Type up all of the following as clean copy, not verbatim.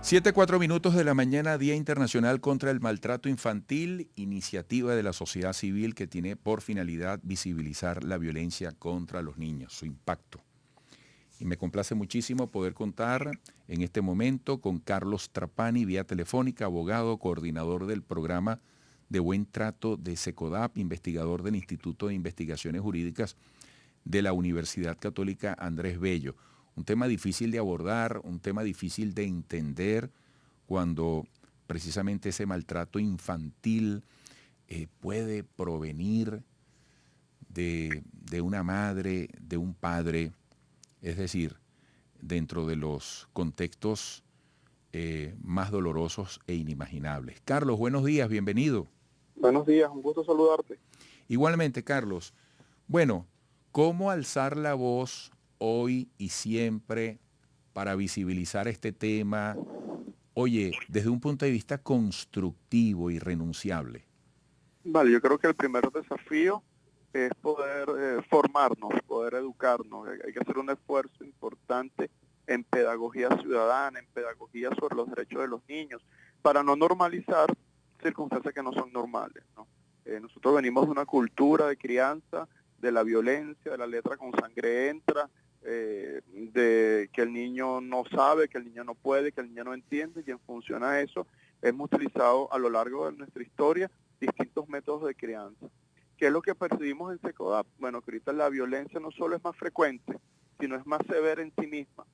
7:04 de la mañana, Día Internacional contra el Maltrato Infantil, iniciativa de la sociedad civil que tiene por finalidad visibilizar la violencia contra los niños, su impacto. Y me complace muchísimo poder contar en este momento con Carlos Trapani, vía telefónica, abogado, coordinador del programa de Buen Trato de SECODAP, investigador del Instituto de Investigaciones Jurídicas de la Universidad Católica Andrés Bello. Un tema difícil de abordar, un tema difícil de entender cuando precisamente ese maltrato infantil puede provenir de una madre, de un padre, es decir, dentro de los contextos más dolorosos e inimaginables. Carlos, buenos días, bienvenido. Buenos días, un gusto saludarte. Igualmente, Carlos. Bueno, ¿cómo alzar la voz hoy y siempre para visibilizar este tema? Oye, desde un punto de vista constructivo y renunciable. Vale, yo creo que el primer desafío es poder formarnos, poder educarnos. Hay que hacer un esfuerzo importante en pedagogía ciudadana, en pedagogía sobre los derechos de los niños, para no normalizar circunstancias que no son normales, ¿no? Nosotros venimos de una cultura de crianza, de la violencia, de la letra con sangre entra, de que el niño no sabe, que el niño no puede, que el niño no entiende, y en función a eso hemos utilizado a lo largo de nuestra historia distintos métodos de crianza. ¿Qué es lo que percibimos en SECODAP? Bueno, que ahorita la violencia no solo es más frecuente, sino es más severa en sí misma.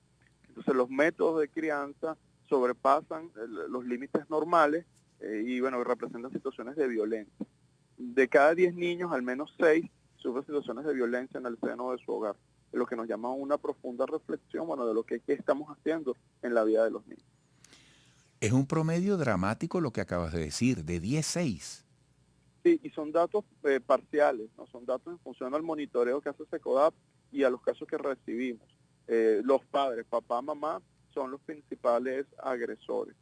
Entonces los métodos de crianza sobrepasan los límites normales y bueno, representan situaciones de violencia. De cada 10 niños, al menos 6 sufren situaciones de violencia en el seno de su hogar, lo que nos llama a una profunda reflexión, bueno, de lo que estamos haciendo en la vida de los niños. Es un promedio dramático lo que acabas de decir, de 10-6. Sí, y son datos parciales, ¿no? Son datos en función al monitoreo que hace SECODAP y a los casos que recibimos. Los padres, papá, mamá, son los principales agresores.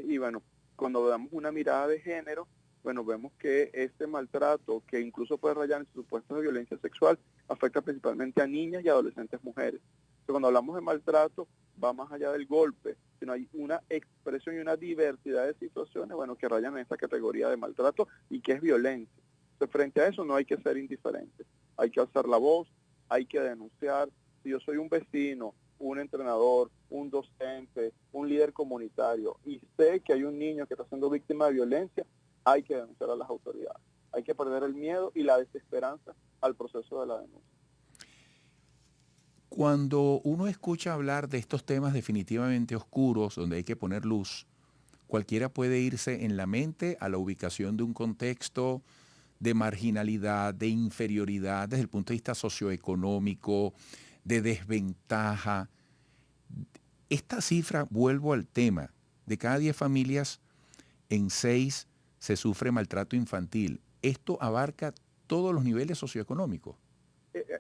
Y bueno, cuando damos una mirada de género, bueno, vemos que este maltrato, que incluso puede rayar en supuestos de violencia sexual, afecta principalmente a niñas y adolescentes mujeres. Entonces, cuando hablamos de maltrato, va más allá del golpe, sino hay una expresión y una diversidad de situaciones, bueno, que rayan en esta categoría de maltrato y que es violencia. Entonces, frente a eso no hay que ser indiferentes, hay que alzar la voz, hay que denunciar. Si yo soy un vecino, un entrenador, un docente, un líder comunitario y sé que hay un niño que está siendo víctima de violencia, hay que denunciar a las autoridades. Hay que perder el miedo y la desesperanza al proceso de la denuncia. Cuando uno escucha hablar de estos temas definitivamente oscuros, donde hay que poner luz, cualquiera puede irse en la mente a la ubicación de un contexto de marginalidad, de inferioridad desde el punto de vista socioeconómico, de desventaja. Esta cifra, vuelvo al tema, de cada 10 familias, en 6 se sufre maltrato infantil. Esto abarca todos los niveles socioeconómicos.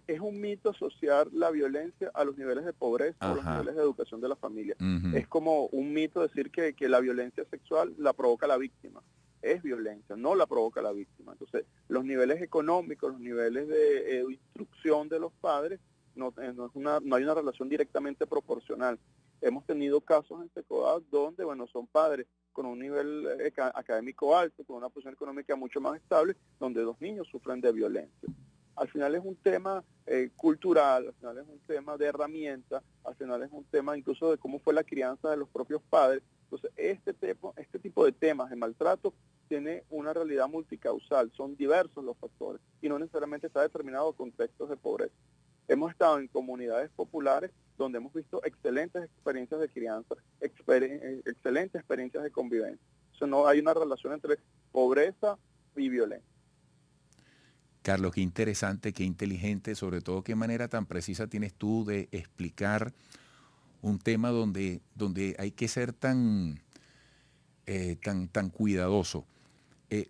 Es un mito asociar la violencia a los niveles de pobreza o los Ajá. niveles de educación de la familia. Uh-huh. Es como un mito decir que la violencia sexual la provoca la víctima. Es violencia, no la provoca la víctima. Entonces, los niveles económicos, los niveles de instrucción de los padres, no hay una relación directamente proporcional. Hemos tenido casos en SECODAP donde, bueno, son padres con un nivel académico alto, con una posición económica mucho más estable, donde 2 niños sufren de violencia. Al final es un tema cultural, al final es un tema de herramientas, al final es un tema incluso de cómo fue la crianza de los propios padres. Entonces, este tipo de temas de maltrato tiene una realidad multicausal, son diversos los factores y no necesariamente está determinado por contextos de pobreza. Hemos estado en comunidades populares donde hemos visto excelentes experiencias de crianza, excelentes experiencias de convivencia. Entonces, no hay una relación entre pobreza y violencia. Carlos, qué interesante, qué inteligente, sobre todo qué manera tan precisa tienes tú de explicar un tema donde hay que ser tan cuidadoso.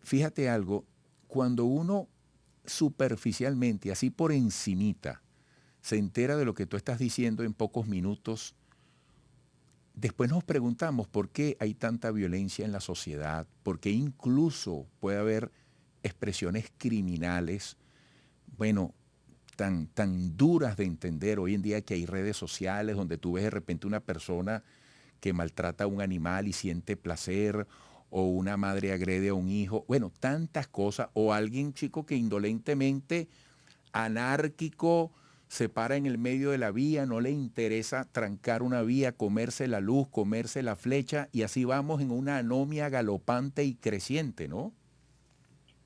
Fíjate algo, cuando uno superficialmente, así por encimita, se entera de lo que tú estás diciendo en pocos minutos, después nos preguntamos por qué hay tanta violencia en la sociedad, por qué incluso puede haber expresiones criminales, bueno, tan duras de entender hoy en día, que hay redes sociales donde tú ves de repente una persona que maltrata a un animal y siente placer, o una madre agrede a un hijo, bueno, tantas cosas, o alguien chico que indolentemente, anárquico, se para en el medio de la vía, no le interesa trancar una vía, comerse la luz, comerse la flecha, y así vamos en una anomia galopante y creciente, ¿no?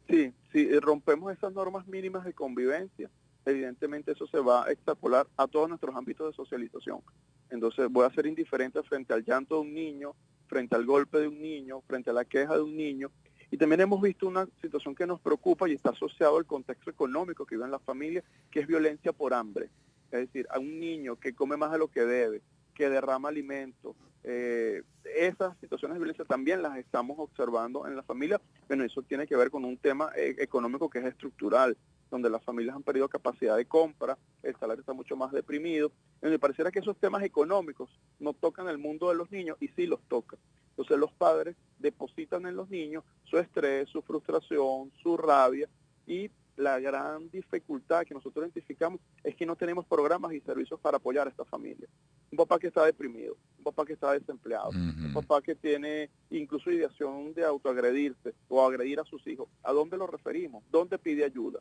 Sí, si rompemos esas normas mínimas de convivencia, evidentemente eso se va a extrapolar a todos nuestros ámbitos de socialización. Entonces voy a ser indiferente frente al llanto de un niño, frente al golpe de un niño, frente a la queja de un niño. Y también hemos visto una situación que nos preocupa y está asociado al contexto económico que vive en la familia, que es violencia por hambre. Es decir, a un niño que come más de lo que debe, que derrama alimentos. Esas situaciones de violencia también las estamos observando en la familia. Bueno, eso tiene que ver con un tema económico que es estructural, donde las familias han perdido capacidad de compra, el salario está mucho más deprimido. Me pareciera que esos temas económicos no tocan el mundo de los niños y sí los tocan. Entonces los padres depositan en los niños su estrés, su frustración, su rabia, y la gran dificultad que nosotros identificamos es que no tenemos programas y servicios para apoyar a esta familia. Un papá que está deprimido, un papá que está desempleado, un papá que tiene incluso ideación de autoagredirse o agredir a sus hijos. ¿A dónde lo referimos? ¿Dónde pide ayuda?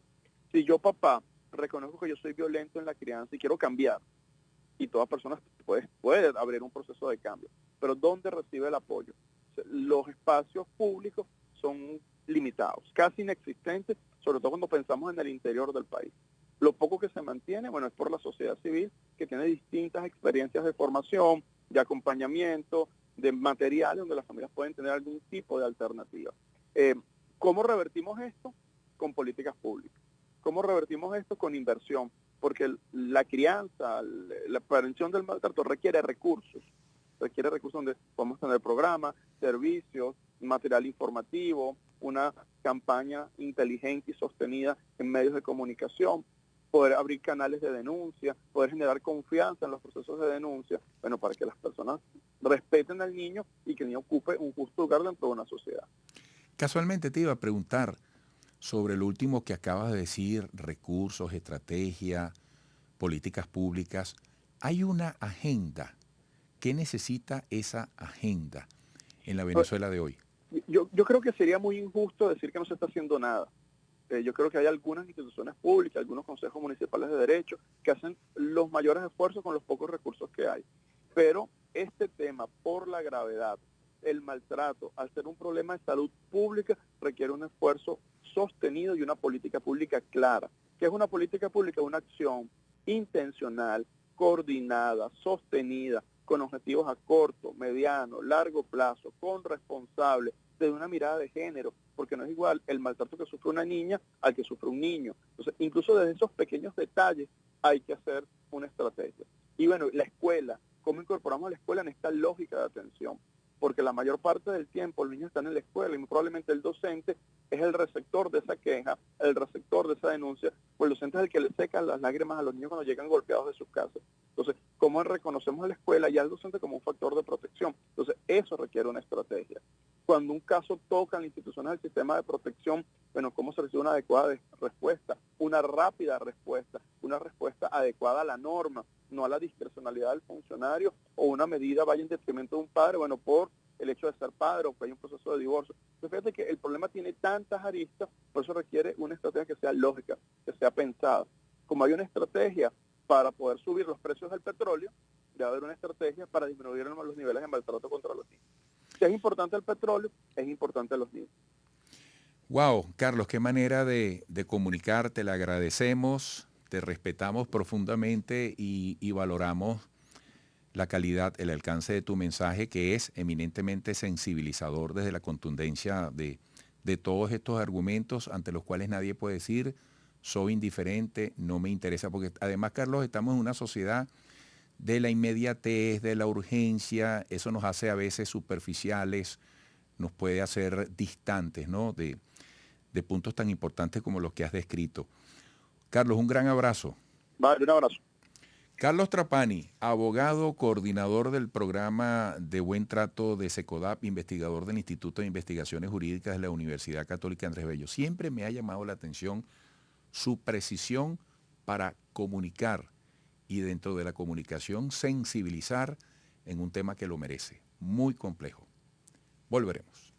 Si yo, papá, reconozco que yo soy violento en la crianza y quiero cambiar, y todas personas puede abrir un proceso de cambio, pero ¿dónde recibe el apoyo? Los espacios públicos son limitados, casi inexistentes, sobre todo cuando pensamos en el interior del país. Lo poco que se mantiene, bueno, es por la sociedad civil, que tiene distintas experiencias de formación, de acompañamiento, de materiales donde las familias pueden tener algún tipo de alternativa. ¿Cómo revertimos esto? Con políticas públicas. ¿Cómo revertimos esto? Con inversión, porque la crianza, la prevención del maltrato requiere recursos donde podemos tener programas, servicios, material informativo, una campaña inteligente y sostenida en medios de comunicación, poder abrir canales de denuncia, poder generar confianza en los procesos de denuncia, bueno, para que las personas respeten al niño y que el niño ocupe un justo lugar dentro de una sociedad. Casualmente te iba a preguntar sobre lo último que acabas de decir, recursos, estrategia, políticas públicas. Hay una agenda. ¿Qué necesita esa agenda en la Venezuela de hoy? Yo creo que sería muy injusto decir que no se está haciendo nada. Yo creo que hay algunas instituciones públicas, algunos consejos municipales de derecho que hacen los mayores esfuerzos con los pocos recursos que hay. Pero este tema, por la gravedad, el maltrato, al ser un problema de salud pública, requiere un esfuerzo sostenido y una política pública clara. ¿Qué es una política pública? Una acción intencional, coordinada, sostenida, con objetivos a corto, mediano, largo plazo, con responsables, desde una mirada de género, porque no es igual el maltrato que sufre una niña al que sufre un niño. Entonces, incluso desde esos pequeños detalles hay que hacer una estrategia. Y bueno, la escuela, ¿cómo incorporamos a la escuela en esta lógica de atención? Porque la mayor parte del tiempo los niños están en la escuela y probablemente el docente es el receptor de esa queja, el receptor de esa denuncia, pues el docente es el que le seca las lágrimas a los niños cuando llegan golpeados de sus casas. Entonces, ¿cómo reconocemos a la escuela y al docente como un factor de protección? Entonces, eso requiere una estrategia. Cuando un caso toca en las instituciones del sistema de protección, bueno, ¿cómo se recibe una adecuada respuesta? Una rápida respuesta, una respuesta adecuada a la norma, no a la discrecionalidad del funcionario o una medida vaya en detrimento de un padre, bueno, por el hecho de ser padre o que hay un proceso de divorcio. Entonces, fíjate que el problema tiene tantas aristas, por eso requiere una estrategia que sea lógica, que sea pensada. Como hay una estrategia para poder subir los precios del petróleo, debe haber una estrategia para disminuir los niveles de maltrato contra los niños. Si es importante el petróleo, es importante los niños. Wow, Carlos, qué manera de comunicar, te le agradecemos, te respetamos profundamente y valoramos la calidad, el alcance de tu mensaje, que es eminentemente sensibilizador desde la contundencia de todos estos argumentos ante los cuales nadie puede decir, soy indiferente, no me interesa, porque además, Carlos, estamos en una sociedad de la inmediatez, de la urgencia, eso nos hace a veces superficiales, nos puede hacer distantes, ¿no?, de puntos tan importantes como los que has descrito. Carlos, un gran abrazo. Vale, un abrazo. Carlos Trapani, abogado, coordinador del programa de buen trato de SECODAP, investigador del Instituto de Investigaciones Jurídicas de la Universidad Católica Andrés Bello. Siempre me ha llamado la atención su precisión para comunicar y dentro de la comunicación sensibilizar en un tema que lo merece. muy complejo. Volveremos.